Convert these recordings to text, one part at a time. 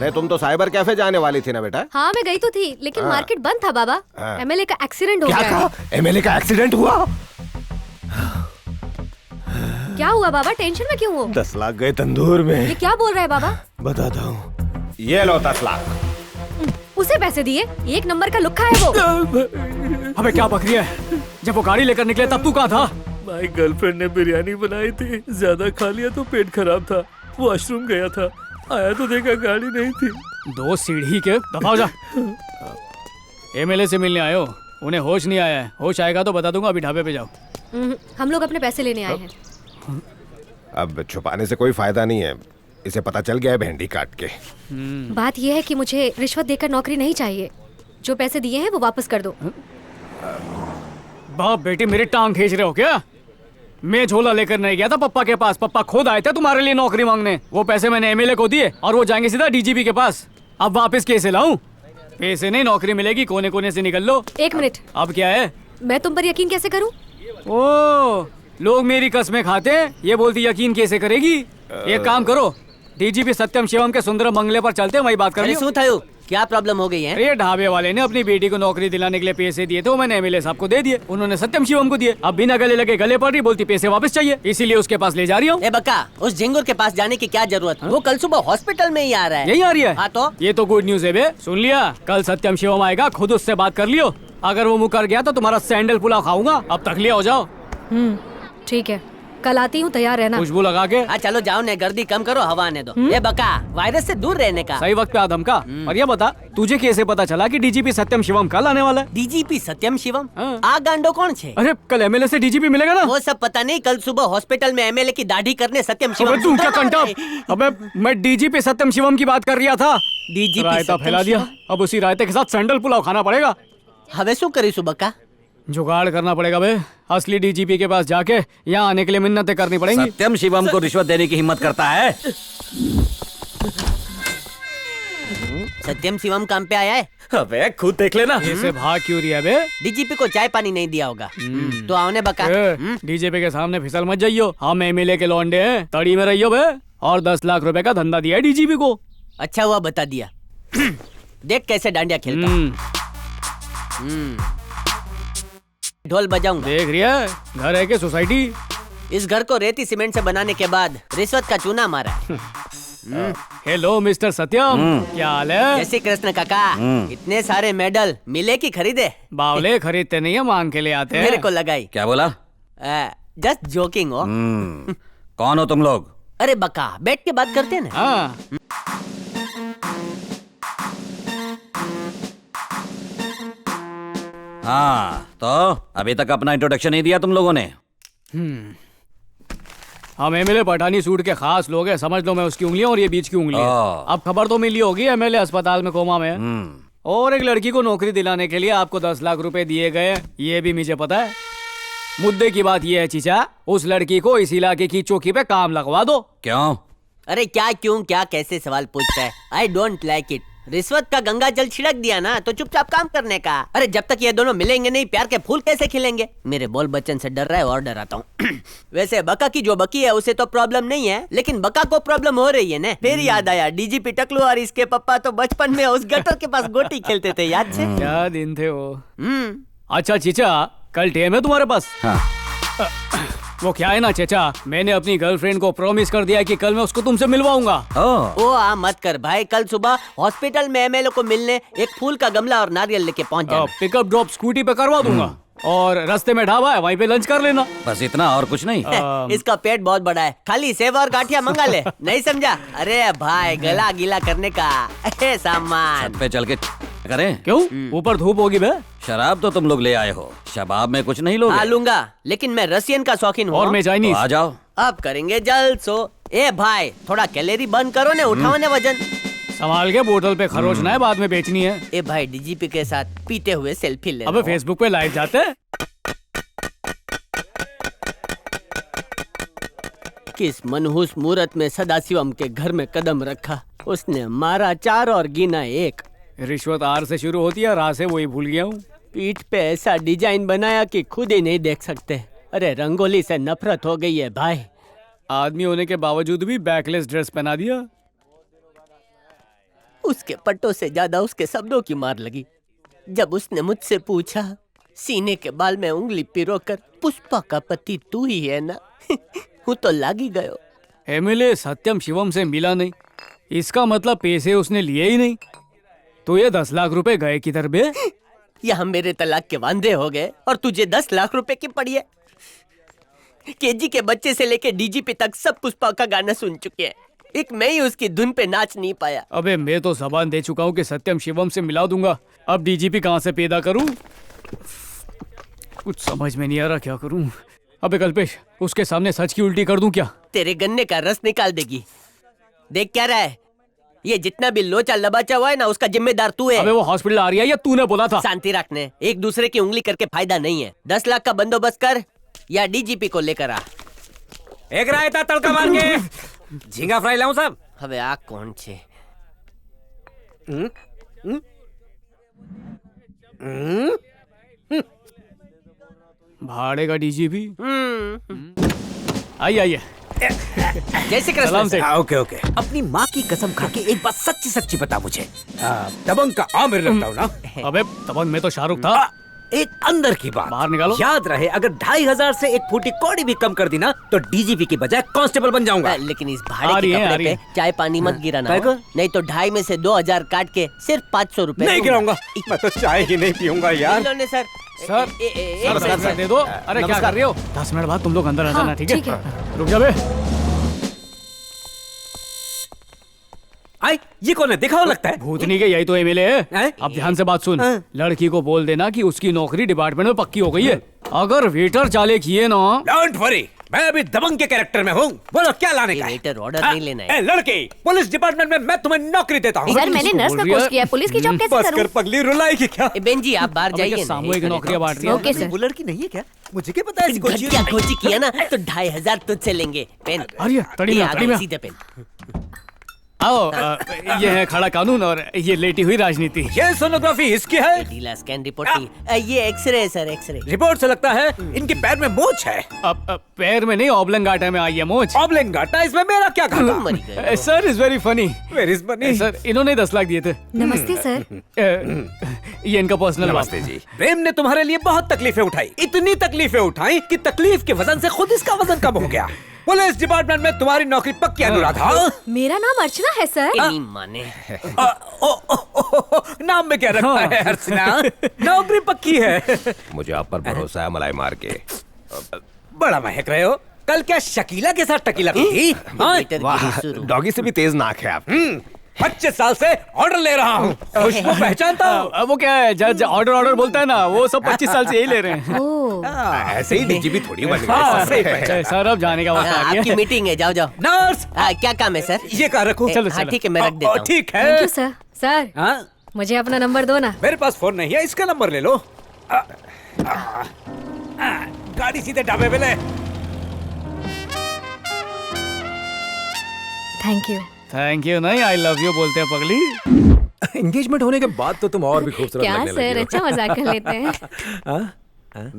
अरे तुम तो साइबर कैफे जाने वाली थी ना बेटा? हाँ मैं गई तो थी, लेकिन मार्केट बंद था बाबा। एमएलए का एक्सीडेंट हो क्या गया। कहा? एमएलए का एक्सीडेंट हुआ? क्या हुआ बाबा, टेंशन में क्यों हो? 10 लाख गए तंदूर में। ये क्या बोल रहा है बाबा? बताता हूँ, ये लो 10 लाख। उसे पैसे दिए? एक नंबर का लुक्खा है वो। अबे क्या बक रही है? जब वो गाड़ी लेकर निकले तब तू कहाँ था? माई गर्लफ्रेंड ने बिरयानी बनाई थी, ज्यादा खा लिया तो पेट खराब था, वॉशरूम गया था, आया तो देखा गाड़ी नहीं थी। 2 सीढ़ी के दबाओ जा। एमएलए से मिलने आए हो, उन्हें होश नहीं आया है। होश आएगा तो बता दूंगा, अभी ढाबे पे जाओ। हम लोग अपने पैसे लेने आए हैं। अब छुपाने से कोई फायदा नहीं है, इसे पता चल गया है भेंडी काट के। बात यह है कि मुझे रिश्वत देकर नौकरी नहीं चाहिए। जो पैसे दिए हैं वो वापस कर दो। बाप बेटी मेरी टांग खींच रहे हो क्या? मैं झोला लेकर नहीं गया था पप्पा के पास, पप्पा खुद आए थे तुम्हारे लिए नौकरी मांगने। वो पैसे मैंने एमएलए को दिए और वो जाएंगे सीधा डीजीपी के पास। अब वापस कैसे लाऊं? पैसे नहीं, नौकरी मिलेगी, कोने कोने से निकल लो। 1 मिनट। अब क्या है? मैं तुम पर यकीन कैसे करूं? ओ, लोग मेरी कस्में खाते हैं, ये बोलती यकीन कैसे करेगी? एक काम करो, डीजीपी सत्यम शिवम के सुंदरम बंगले पर चलते हैं, वही बात कर શું થયું? क्या प्रॉब्लम हो गई है? अरे ढाबे वाले ने अपनी बेटी को नौकरी दिलाने के लिए पैसे दिए थे, वो मैंने एमएलए साहब को दे दिए, उन्होंने सत्यम शिवम को दिए। अब बिना गले लगे गले पड़ रही, बोलती पैसे वापस चाहिए, इसीलिए उसके पास ले जा रही हूँ। ए बक्का, उस झिंगुर के पास जाने की क्या जरूरत? वो कल सुबह हॉस्पिटल में ही आ रहा है। यही आ रही है? हाँ तो ये तो गुड न्यूज है बे। सुन लिया, कल सत्यम शिवम आएगा, खुद उससे बात कर लियो। अगर वो मुकर गया तो तुम्हारा सैंडल पुलाव खाऊंगा। अब तक लिया हो जाओ। ठीक है, कल आती हूँ, तैयार रहना। खुशबू लगा के। हाँ चलो जाओ ने, गर्दी कम करो, हवा आने दो। ए बक्का, वायरस से दूर रहने का। सही वक्त पे आदम का। और ये बता, तुझे कैसे पता चला कि डीजीपी सत्यम शिवम कल आने वाला है? डीजीपी सत्यम शिवम? हाँ। आ गांडो कौन छे? अरे कल एमएलए से डीजीपी मिलेगा ना? वो सब पता नहीं, कल सुबह हॉस्पिटल में एमएलए की दाढ़ी करने सत्यम शिवम। अबे तू क्या कंटा? अबे मैं डीजीपी सत्यम शिवम की बात कर रहा था। डीजीपी रायता फैला दिया, अब उसी रायते के साथ सैंडल पुलाव खाना पड़ेगा। हवे शू करीशु बक्का? जुगाड़ करना पड़ेगा बे। असली डीजीपी के पास जाके यहाँ आने के लिए मिन्नतें करनी पड़ेंगी। सत्यम शिवम को रिश्वत देने की हिम्मत करता है? सत्यम शिवम काम पे आया है? अबे खुद देख लेना। ऐसे भाग क्यों रही है बे? डीजीपी को चाय पानी नहीं दिया होगा। तो आओ ने बक्का। डीजीपी के सामने फिसल मत जाइयो, हम एमएलए के लौंडे हैं, तड़ी में रहियो बे। और 10 लाख रुपए का धंधा दिया है डीजीपी को। अच्छा हुआ बता दिया। देख कैसे डांडिया खेलता हूँ। ढोल बजाऊंगा। देख रही है, घर है के सोसाइटी? इस घर को रेती सीमेंट से बनाने के बाद रिश्वत का चूना मारा। हेलो मिस्टर सत्यम, क्या हाल है? जय श्री कृष्ण काका। इतने सारे मेडल मिले कि खरीदे? बावले खरीदते नहीं है, मांग के ले आते हैं। मेरे को लगाई। क्या बोला? जस्ट जोकिंग हो। कौन हो तुम लोग? अरे बका, बैठ के बात करते हैं ना। हाँ। हाँ तो अभी तक अपना इंट्रोडक्शन नहीं दिया तुम लोगों ने। हम एमएलए पठानी सूट के खास लोग हैं, समझ लो मैं उसकी उंगलियां और ये बीच की उंगली है। अब खबर तो मिली होगी, एमएलए अस्पताल में कोमा में है। और एक लड़की को नौकरी दिलाने के लिए आपको 10 लाख रुपए दिए गए, ये भी मुझे पता है। मुद्दे की बात ये है चीचा, उस लड़की को इस इलाके की चौकी पे काम लगवा दो। क्यों? अरे क्या क्यों क्या कैसे सवाल पूछता है? I don't like it. रिश्वत का गंगा जल छिड़क दिया ना तो चुपचाप काम करने का। अरे जब तक ये दोनों मिलेंगे नहीं, प्यार के फूल कैसे खिलेंगे? मेरे बोल बच्चन से डर रहा है और डराता हूँ। वैसे बका की जो बकी है उसे तो प्रॉब्लम नहीं है, लेकिन बका को प्रॉब्लम हो रही है ना। फिर याद आया, डीजीपी टकलू और इसके पापा तो बचपन में उस गटर के पास गोटी खेलते थे, याद से? क्या दिन थे वो। अच्छा चीचा, कल टाइम है तुम्हारे पास? हाँ। वो क्या है ना चचा, मैंने अपनी गर्लफ्रेंड को प्रॉमिस कर दिया कि कल मैं उसको तुमसे मिलवाऊंगा। ओ आ मत कर भाई, कल सुबह हॉस्पिटल में एमएलए को मिलने एक फूल का गमला और नारियल लेके पहुंच जाना। पिकअप ड्रॉप स्कूटी पे करवा दूंगा, और रास्ते में ढाबा है, वहीं पे लंच कर लेना। बस इतना, और कुछ नहीं? इसका पेट बहुत बड़ा है, खाली सेव और गाठिया मंगा ले। नहीं समझा? अरे भाई, गला गीला करने का सामान। छत पे चल के करें? क्यों? ऊपर धूप होगी बे। शराब तो तुम लोग ले आए हो, शबाब में कुछ नहीं लोगे? हाँ लूंगा, लेकिन मैं रसियन का शौकीन हूँ। और मैं चाइनीज। तो आ जाओ। अब करेंगे जलसो। ए भाई, थोड़ा कैलोरी बर्न करो ने, उठाओ ने वजन। संभाल के, बोतल पे खरोचना है, बाद में बेचनी है। ए भाई, डीजीपी के साथ पीते हुए सेल्फी ले। अबे फेसबुक पे लाइव जाते हैं। किस मनहूस मुहूर्त में सदाशिवम के घर में कदम रखा, उसने मारा 4 और गिना 1। रिश्वत आर से शुरू होती है, रा से वही भूल गया हूँ। पीठ पे ऐसा डिजाइन बनाया कि खुद ही नहीं देख सकते। अरे रंगोली से नफरत हो गई है भाई। आदमी होने के बावजूद भी बैकलेस ड्रेस पहना दिया। उसके पट्टों से ज्यादा उसके शब्दों की मार लगी जब उसने मुझसे पूछा, सीने के बाल में उंगली पिरोकर, पुष्पा का पति तू ही है ना? हूँ तो लागी गयो। एमएलए सत्यम शिवम से मिला नहीं, इसका मतलब पैसे उसने लिए ही नहीं। तो ये 10 लाख रुपए गए किधर बे? यहाँ मेरे तलाक के वांदे हो गए और तुझे 10 लाख रुपए की पड़ी है। केजी के बच्चे से लेके डीजीपी तक सब पुष्पा का गाना सुन चुके हैं, एक मैं ही उसकी धुन पे नाच नहीं पाया। अबे मैं तो जबान दे चुका हूँ कि सत्यम शिवम से मिला दूंगा, अब डीजीपी कहाँ से पैदा करूँ? कुछ समझ में नहीं आ रहा क्या करूँ। अबे कल्पेश, उसके सामने सच की उल्टी कर दूं क्या? तेरे गन्ने का रस निकाल देगी। देख क्या रहा है, ये जितना भी लोचा लबाचा हुआ है ना, उसका जिम्मेदार तू है। अबे वो हॉस्पिटल आ रही है या तूने बोला था? शांति रखने, एक दूसरे की उंगली करके फायदा नहीं है। 10 लाख का बंदोबस्त कर या डीजीपी को लेकर आ। एक रायता तड़का मार के झींगा फ्राई लाऊं सब? હવે આ કોણ છે? भाड़े का डीजीपी। आइए आइए। जय श्री कृष्ण सलाम सर। सेठ। Okay okay. अपनी माँ की कसम खा के एक बात सच्ची सच्ची बता मुझे, दबंग का आमिर लगता हूँ ना? अबे तबंग में तो शाहरुख था। एक अंदर की बात बाहर निकालो। याद रहे, अगर 2,500 से एक फूटी कौड़ी भी कम कर दी ना तो डीजीपी की बजाय कांस्टेबल बन जाऊंगा। लेकिन इस आ भाड़े रही के है, आ कपड़े रही पे है। चाय पानी मत गिराना काय हो, को? नहीं तो 2.5 में से 2,000 काट के सिर्फ 500 रुपए नहीं गिराऊंगा, मैं तो चाय ही नहीं पीऊंगा यार। इन्होंने सर सर, एक सर, मिनट दे दो। अरे क्या कर रही हो? 10 मिनट बाद तुम लोग अंदर आ जाना, हाँ, ठीक ठीक है? रुक जा बे। आई, ये कौन है? देखा हो लगता है। भूतनी के यही तो एमएलए है। हैं? अब ध्यान से बात सुन। हाँ। लड़की को बोल देना कि उसकी नौकरी डिपार्टमेंट में पक्की हो गई है। अगर वेटर चाले किए ना। डोंट वरी, मैं अभी दबंग के कैरेक्टर में हूँ। बोलो क्या लाने का है? वेटर ऑर्डर नहीं लेना है। ए लड़की, पुलिस डिपार्टमेंट में मैं तुम्हें नौकरी देता हूँ। सर मैंने नर्स का कोर्स किया है, पुलिस की जॉब कैसे बस करूं? कर पगली, रुलाएगी क्या? बेन जी आप बाहर अबे जाइए क्या ना, सामूहिक एक नौकरियां बांट रही है? Okay sir. वो लड़की नहीं है क्या? मुझे क्या पता है ऐसी कोई चीज़? घटिया खोजी किया ना तो 2,500 तुझसे लेंगे। पेन अरे तड़ी में, आ तड़ी गए, में। सीधे पेन। आओ, ये है खड़ा कानून और ये लेटी हुई राजनीति। ये सोनोग्राफी इसकी है। ढीला स्कैन रिपोर्टिंग, ये एक्सरे है सर, एक्सरे। रिपोर्ट से लगता है इनके पैर में मोच है। अब पैर में नहीं, ऑब्लंगाटा में आई है मोच। ऑब्लेंगाटा, इसमें मेरा क्या खाता? मर गए। Sir is very funny. Where is money? Sir इन्होंने 10 लाख दिए थे। नमस्ते सर। ये इनका पर्सनल नमस्ते जी। प्रेम ने तुम्हारे लिए बहुत तकलीफें उठाई, इतनी तकलीफें उठाई कि तकलीफ के वजन से खुद इसका वजन कम हो गया। पुलिस डिपार्टमेंट में तुम्हारी नौकरी पक्की, अनुराधा। मेरा नाम अर्चना है सर। नहीं माने। नाम में क्या रखा है अर्चना? नौकरी पक्की है। मुझे आप पर भरोसा है मलाई मार के। बड़ा महक रहे हो। कल क्या शकीला के साथ टकीला की थी? हाँ? वेटर की वाह, शुरू। डॉगी से भी तेज नाक है आप। 25 साल से ऑर्डर ले रहा हूँ, खुशबू पहचानता हूँ। अब वो क्या है, जज ऑर्डर ऑर्डर बोलता है ना, वो सब 25 साल से यही ले रहे हैं। ओह, ऐसे ही डीजीपी थोड़ी बन हाँ, सही गए। पहचान। सर अब जाने का वक्त आ आपकी गया। मीटिंग है, जाओ जाओ। नर्स, क्या काम है सर? ये कहाँ रखूँ? चलो, हाँ चलो। ठीक है, मैं रख देता हूँ। ठीक थैंक है। You sir. सर हाँ? मुझे अपना नंबर दो ना। मेरे पास फोन नहीं है, इसका नंबर ले लो। गाड़ी सीधे ढाबे पे ले। Thank you. थैंक यू नहीं, आई लव यू बोलते हैं पगली। एंगेजमेंट होने के बाद तो तुम और भी खूबसूरत क्या लगने सर, लगी हो। अच्छा मजाक कर लेते हैं।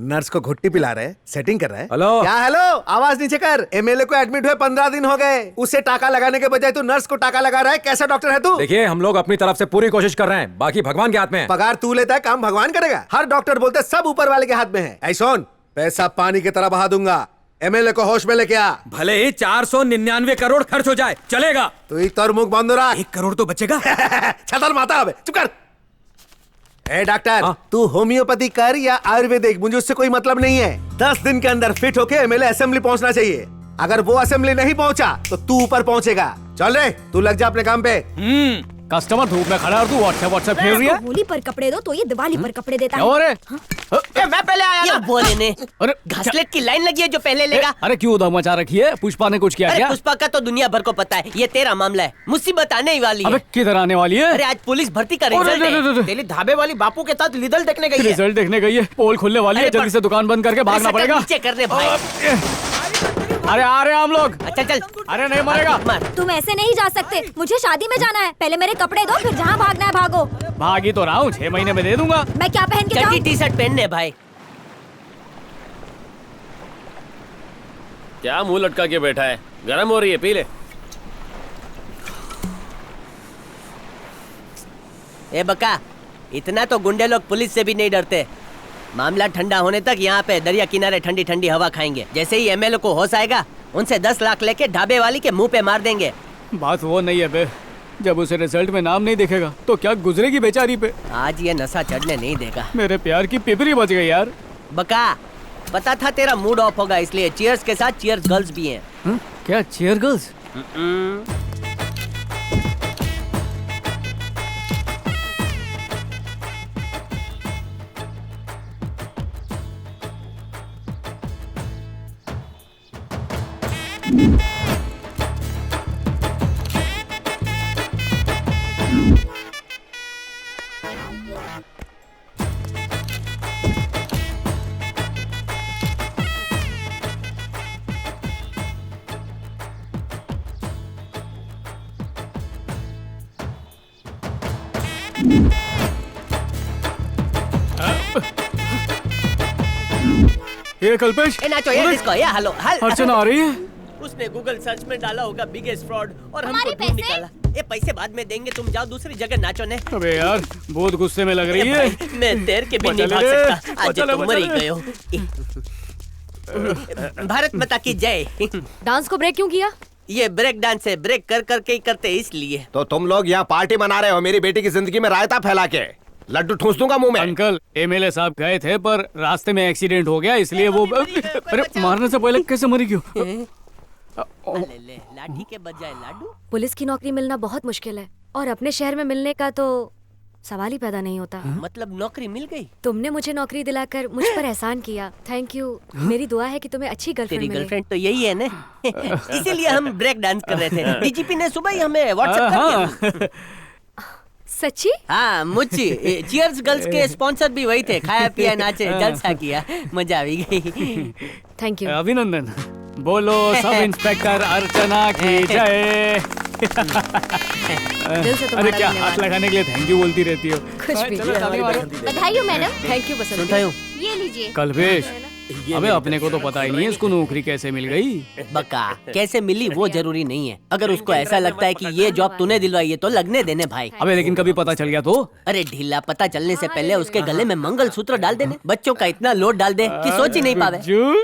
नर्स को घुट्टी पिला रहे, सेटिंग कर रहे हैं। हेलो। क्या हेलो, आवाज नीचे कर। एमएलए को एडमिट हुए 15 दिन हो गए, उसे टाका लगाने के बजाय तू नर्स को टाका लगा रहा है। कैसा डॉक्टर है तू? देखिए हम लोग अपनी तरफ से पूरी कोशिश कर रहे हैं, बाकी भगवान के हाथ में है। पगार तू लेता है, काम भगवान करेगा। हर डॉक्टर बोलते सब ऊपर वाले के हाथ में है। ऐ सुन, पैसा पानी की तरह बहा दूंगा, एमएलए को होश में लेके आ। भले ही 499 करोड़ खर्च हो जाए चलेगा। तू एक तौर मुख बंद रहा। 1 करोड़ तो बचेगा। छतर माता अब चुप कर। ए डॉक्टर, हाँ? तू होम्योपैथी कर या आयुर्वेदिक, मुझे उससे कोई मतलब नहीं है। 10 दिन के अंदर फिट होके एमएलए असेंबली पहुंचना चाहिए। अगर वो असेंबली नहीं पहुंचा तो तू ऊपर पहुंचेगा। चल रे, तू लग जा अपने काम पे। कस्टमर धूप में खड़ा है और तू व्हाट्सएप फेर रही है। होली पर कपड़े दो तो ये दिवाली पर कपड़े देता क्या है। हो रहा है? मैं पहले आया ना। बोले ने अरे घासलेट की लाइन लगी है, जो पहले लेगा। अरे क्यों उधम मचा रखी है? पुष्पा ने कुछ किया अरे क्या? पुष्पा का तो दुनिया भर को पता है, ये तेरा मामला है। मुसीबत आने ही वाली अबे है। किधर आने वाली है? अरे आज पुलिस भर्ती का रिजल्ट है। अरे धाबे वाली बापू के साथ लिदल देखने गई है। रिजल्ट देखने गई है, पोल खुलने वाली है, अरे जल्दी से दुकान बंद करके भागना शटर पड़ेगा। नीचे करने भाई। अरे आ रहे हैं हम लोग। अच्छा चल। अरे नहीं मरेगा। मार। तुम ऐसे नहीं जा सकते, मुझे शादी में जाना है। पहले मेरे कपड़े दो, फिर जहाँ भागना है भागो। भागी तो रहा हूँ, 6 महीने में दे दूंगा। मैं क्या पहन के चड्डी जाऊँ? टी शर्ट पहनने भाई। क्या मुंह लटका के बैठा है? गरम हो रही है, पी ले। ए बका, इतना तो गुंडे लोग पुलिस से भी नहीं डरते। मामला ठंडा होने तक यहाँ पे दरिया किनारे ठंडी ठंडी हवा खाएंगे। जैसे ही एमएलए को होश आएगा, उनसे 10 लाख लेके ढाबे वाली के मुंह पे मार देंगे। बात वो नहीं है बे, जब उसे रिजल्ट में नाम नहीं दिखेगा तो क्या गुजरेगी बेचारी पे। आज ये नशा चढ़ने नहीं देगा। मेरे प्यार की पिपरी बच गई यार। बका, पता था तेरा मूड ऑफ होगा, इसलिए चीयर्स के साथ चीयर्स गर्ल्स भी हैं। क्या चीयर गर्ल्स? ये कल्पेश, ए नाचो, ये डिस्को, ये हेलो अर्चना आ रही है। उसने गूगल सर्च में डाला होगा बिगेस्ट फ्रॉड और हमको हमारे ढूंढ पैसे? निकाला। ये पैसे बाद में देंगे, तुम जाओ दूसरी जगह नाचो ने। अबे यार, बहुत गुस्से में लग रही है। भाई, मैं तैर के भी नहीं बचा भाग ले रे, सकता। आज बचा ले, तुम मर ही बचा ले। गए हो। भारत माता की जय। डांस को ब्रेक क्यों किया? ये ब्रेक डांस है, ब्रेक कर करके ही करते इसलिए। तो तुम लोग यहाँ पार्टी मना रहे हो, मेरी बेटी की जिंदगी में रायता फैला के। लड्डू ठूस दूंगा मुंह में। अंकल, एमएलए साहब गए थे पर रास्ते में एक्सीडेंट हो गया, इसलिए वो अरे मारने से पहले कैसे मरी क्यों? ले ले, लाठी के बजाय लाडू। पुलिस की नौकरी मिलना बहुत मुश्किल है और अपने शहर में मिलने का तो सवाल ही पैदा नहीं होता। मतलब नौकरी मिल गई? तुमने मुझे नौकरी दिलाकर मुझ पर एहसान किया। Thank you. मेरी दुआ है कि तुम्हें अच्छी तेरी गर्लफ्रेंड मिले। गर्लफ्रेंड तो यही है ना। इसीलिए हम ब्रेक डांस कर रहे थे। डीजीपी ने सुबह ही हमें व्हाट्सएप कर दिया। सच्ची? हाँ, मुच्ची। चीयर्स गर्ल्स के स्पॉन्सर भी वही थे। खाया पिया नाचे जलसा किया, मजा भी गई। Thank you. अभिनंदन। बोलो सब इंस्पेक्टर अर्चना की जय। दिल से अरे तुम्हारा क्या धन्यवाद। हाथ लगाने के लिए थैंक यू बोलती रहती हो। कुछ भी। चलो, ताली मारो। बधाई हो मैडम। थैंक यू बसंती। सुनता हूँ। ये लीजिए। कल्पेश, अबे अपने को तो पता ही नहीं है इसको नौकरी कैसे मिल गई। बका, कैसे मिली वो जरूरी नहीं है। अगर उसको ऐसा लगता है कि ये जॉब तूने दिलवाई है तो लगने देने भाई। अबे लेकिन कभी पता चल गया तो? अरे ढीला, पता चलने से पहले उसके गले में मंगलसूत्र डाल देने। बच्चों का इतना लोड डाल दे कि सोच ही नहीं पावे। जो